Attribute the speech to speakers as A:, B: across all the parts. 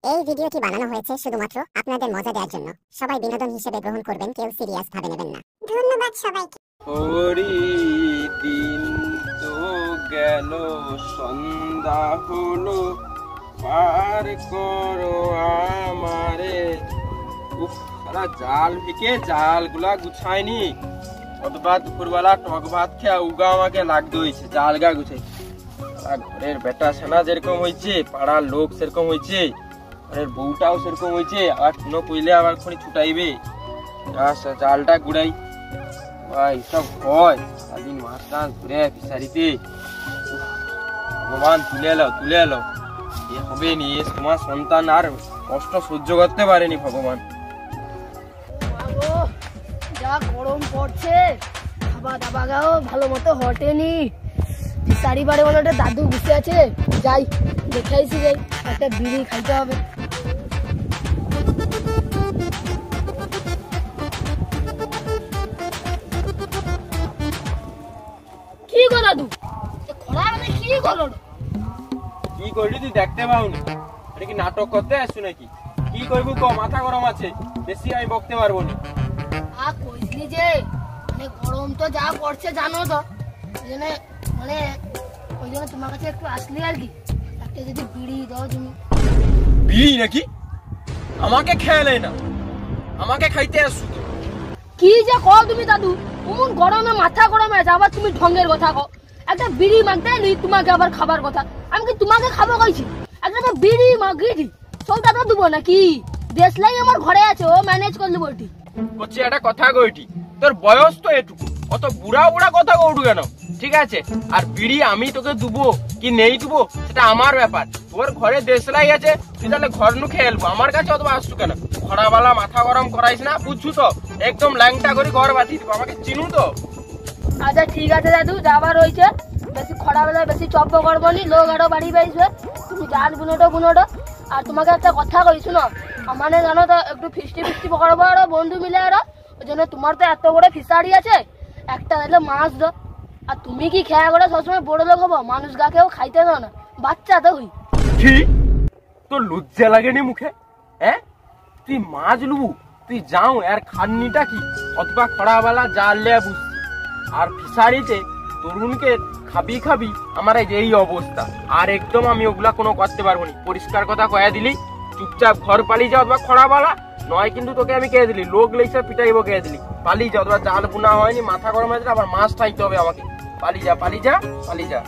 A: এই ভিডিওটি বানানো হয়েছে শুধুমাত্র আপনাদের মজা দেওয়ার জন্য। সবাই বিনোদন হিসেবে গ্রহণ করবেন, কেউ সিরিয়াস ভাবে নেবেন না। ধন্যবাদ সবাইকে।
B: ওরি দিন তো গেল, সন্ধ্যা হলো, পার করো আমারে। উফ, সারা জাল ভিকে জালগুলা গুছায়নি। অতটা দুপুরবেলা টক ভাত খেয়া উগা আমাকে লাগতে হয়েছে জাল গা গুছাই। ঘরের বেটা সেনা যেরকম হয়েছে, পাড়ার লোক সেরকম হয়েছে, ঘরের বউটাও সেরকম হয়েছে, আবার কোনো কইলে আবার খনি ছুটাইবে। জালটা গুড়াই ভাই, সব হয় সারাদিন মাছ টাছ ধরে ফিসারিতে। ভগবান তুলে এলো তুলে এলো, এ হবে নি, তোমার সন্তান আর কষ্ট সহ্য করতে পারেনি ভগবান।
C: যা গরম পড়ছে, খাবার দাবা গাও ভালো মতো হটেনি। ফিসারি বাড়ি বলে একটা দাদু বসে আছে, যাই দেখে আইসি, যাই একটা বিড়ি খাইতে হবে। কি গো দাদু, খরা মানে কি করো?
B: কি করলি তুই দেখতে পাওনি? এটা কি নাটক করতে আসছো নাকি? কি করবো ক, মাথা গরম আছে, বেশি আমি বকতে পারবো না।
C: কইসলি যে মানে গরম তো যা পড়ছে জানো তো, মানে ওই জন্য তোমার কাছে একটু আসলি আর কি, একটা যদি বিড়ি দাও তুমি।
B: বিড়ি নাকি? আমাকে খেয়ালে না, আমাকে খাইতে আসছো তো।
C: কি যে কও তুমি দাদু, অমন গরমে মাথা গরমে আছে, আবার তুমি ঢঙ্গের কথা কও। একটা বিড়ি মাগতে নি তোমাকে আবার খাবার কথা, আমি কি তোমাকে খাবো কইছি? একটা বিড়ি মাগিছি, সবটা তো দেবো নাকি? দেশলাই আমার ঘরে আছে, ও ম্যানেজ করে দেবো। এটি
B: বলছি একটা কথা কইটি, তোর বয়স তো এটুকু, অত বুড়া বুড়া কথা কৌটু কেন? ঠিক আছে, আর বিড়ি আমি তোকে দুবো কি নেই দুবো সেটা আমার ব্যাপার। তোর ঘরে দেশলাই আছে, তুই তাহলে ঘর নু খেয়ে এলবো, আমার কাছে অত আসছো কেন? খরাবালা মাথা গরম করাইস না, বুঝছু তো? একদম ল্যাংটা করে ঘর বাঁধি দিব, আমাকে চিনু তো?
C: আচ্ছা ঠিক আছে দাদু, যাবার রয়েছে, বেশি খরা বেলায় বেশি চপ্প করবো নি, লোক আরো বাড়ি পাইছে, তুমি যান বুনোটো বুনোটো। আর তোমাকে একটা কথা কই শুনো, আমানে জানো তো একটু ফিস্টি ফিস্টি করবো আরো বন্ধু মিলে আরো, ওই জন্য তোমার তো এত বড় ফিসারি আছে, একটা দিলে মাছ দো। আর তুমি কি খেয়া করে সবসময় বড় লোক হবো? মানুষ গা কেউ খাইতে দাও না, বাচ্চা তো হই।
B: কি তোর লজ্জা লাগেনি মুখে? হ্যাঁ, তুই মাছ লুবু, তুই যাও আর খাননিটা কি? অথবা খরাবেলা জাল লে বুঝছি, আর ফিসারিতে তরুণকে খাবি খাবি, আমার এই অবস্থা। আর একদম আমি ওগুলা কোনো করতে পারবো না, পরিষ্কার কথা কয়া দিলি, চুপচাপ ঘর পালিয়ে যাও। অথবা খরাবেলা নয় কিন্তু তোকে আমি কে দিলি, লোক লেগেছে পিটাইব কে দিলি, পালিয়ে যাও। অথবা জাল বুনা হয়নি, মাথা গরম হয়েছে, আবার মাছ খাইতে হবে আমাকে। পালিয়ে যা পালিয়ে যা পালিয়ে যা।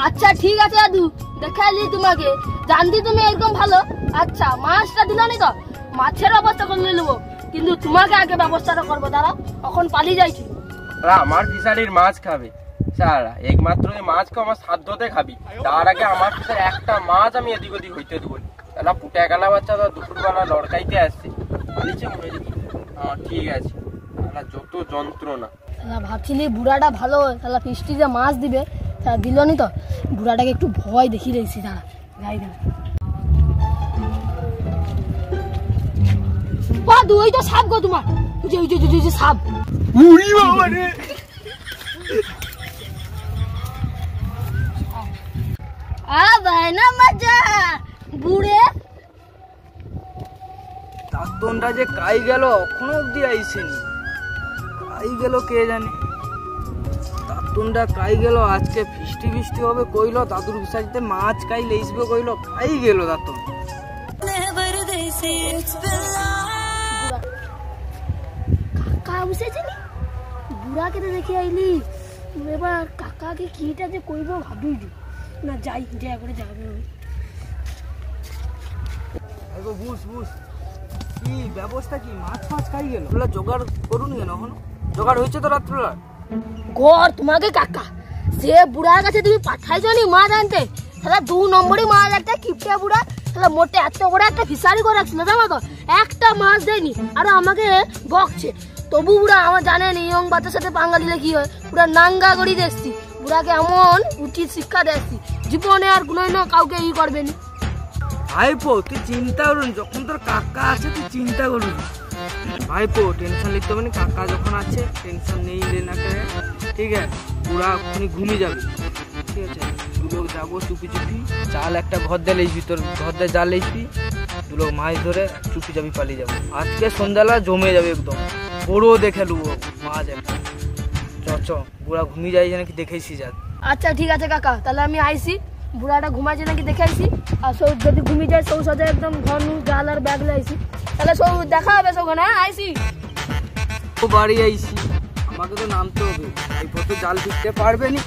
C: আচ্ছা ঠিক আছে দাদু, দেখাইলি তোমাকে, জানতি তুমি একদম ভালো। আচ্ছা মাছটা দিলানি তো, মাছের ব্যবস্থা করে নেবো, কিন্তু তোমাকে আগে ব্যবস্থাটা করবো, দাঁড়া এখন পালিয়ে যাইছি।
B: আমার ফিসারির মাছ খাবে সারা, একমাত্র মাছ খাও আমার সাধ্যতে খাবি, তার আগে আমার ফিসার একটা মাছ আমি এদিক ওদিক হইতে দেবো। তাহলে পুটে গেলা বাচ্চা তো দুপুরবেলা লড়কাইতে আসছে, পালিয়েছে মনে দেখি। ঠিক আছে, যত যন্ত্রণা।
C: ভাবছিলি বুড়াটা ভালো, তাহলে ফিস্টি যে মাছ দিবে তাহলে দিলনি তো, বুড়াটাকে একটু ভয় দেখিয়ে রেখেছি, দাঁড়া যাই না। ওই তো সাপ গো তোমার, সাপ।
B: উড়ি বাবা রে,
C: মজা বুড়ে
D: দাঁতনটা যে কাই গেল, এখনো অব্দি আইসেনি। কাই গেল কে জানে, দাঁতনটা কাই গেল। আজকে ফিস্টি ফিস্টি হবে কইলো, দাদুর বিসারিতে মাছ কাই লেইসবে কইলো, কাই গেল দাঁতন।
C: কাকা বসেছে বুড়াকে তো দেখে আইলি, এবার কাকাকে কিটা যে কইব ভাবি না, যাই যা করে যাবে।
D: বুঝ বুঝ কি ব্যবস্থা, কি মাছ মাছ খাই গেল, ওগুলা জোগাড় করুন কেন? এখন জোগাড় হয়েছে তো রাত্রবেলা?
C: ঘর তোমাকে কাকা, সে বুড়ার কাছে তুমি পাঠাইছো নি মাছ আনতে, তাহলে 2 নম্বরই মাছ, একটা কিপটা বুড়া, তাহলে মোটে এত বড় একটা ফিসারি করে রাখছিল, জানো তো, একটা মাছ দেয়নি, আর আমাকে বকছে। তবু বুড়া আমার জানে নি ইয়ং বাচ্চার সাথে পাঙ্গা দিলে কি হয়, পুরা নাঙ্গা গড়ি দেখছি, বুড়াকে এমন উচিত শিক্ষা দেখছি, জীবনে আর কোনো কাউকে ই করবে না।
D: ভাইপো তুই চিন্তা করুন, যখন তোর কাকা আছে তুই চিন্তা করুন। ভাইপো টেনশন লিখতে হবে না, কাকা যখন আছে টেনশন নেই লেনা করে, ঠিক আছে? পুরা ঘুমিয়ে যাবে, ঠিক আছে? দুলোক যাবো চুপি চুপি, চাল একটা ঘর দিয়ে লেসবি, তোর ঘর দিয়ে জাল লেসবি, দু লোক মাছ ধরে চুপি চাপি পালিয়ে যাবো। আজকে সন্ধ্যাবেলা জমে যাবে একদম, বড় দেখে লুবো মাছ একটা। চ বুড়া ঘুমিয়ে যাই নাকি দেখেছি যাক।
C: আচ্ছা ঠিক আছে কাকা, তাহলে আমি আইসি। বুড়াটা ঘুমাইছে নাকি দেখে আইসি। আর সৌ যদি ঘুমিয়ে যায় সৌ সাথে একদম ঘর জাল আর ব্যাগ আইসি। তাহলে সৌ দেখা হবে সৌখানে। হ্যাঁ আইসি।
D: ও বাড়ি আইসি, আমাকে তো নামতে হবে। এই তো জাল ফিরতে পারবে নি,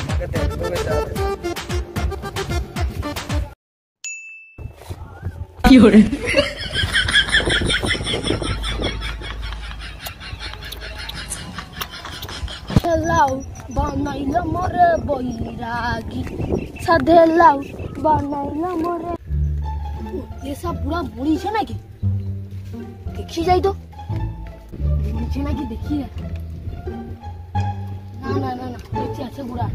D: আমাকে দেখতে হবে জাল। কি করে
C: লাউ বানাইলা মরে বৈরাগী, সাধে লাউ বানাইলা মরে। এসব বুড়া মরিছে নাকি? দেখি যাই তো, মরিছে নাকি দেখি। না না না না, বেঁচে আছে বুড়া।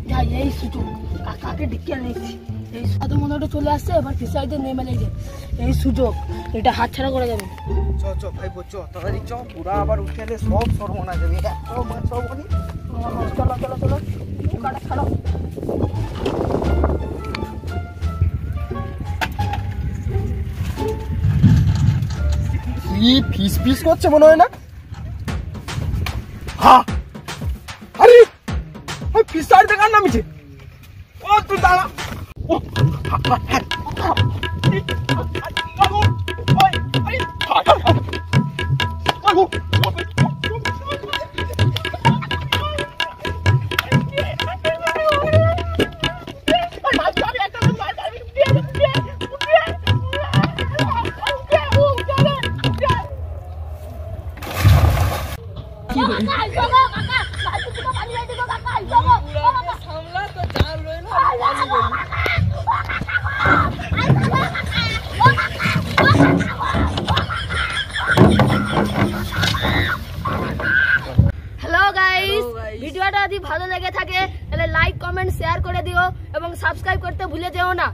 C: যাই, এই সুযোগ কাকাকে ডেকে আনিছি। এই সাধু মনে চলে আসছে, এবার ফিসাইতে নেমে লেগে। এই সুযোগ এটা হাতছাড়া করে যাবে।
D: চ ভাই চ তাড়াতাড়ি চ, বুড়া আবার উঠে এলে সব সর্বনাশ যাবে। এত মাছ সব বলি।
C: চলো চলো চলো, নৌকাটা ছাড়ো।
B: কি ফিস ফিস করছে মনে হয় না? হ্যাঁ, আরে ফিসার দেখার নামিছে। ও তুই দাঁড়া।
C: হ্যালো গাইস, ভিডিওটা যদি ভালো লেগে থাকে তাহলে লাইক কমেন্ট শেয়ার করে দিও এবং সাবস্ক্রাইব করতে ভুলে যেও না।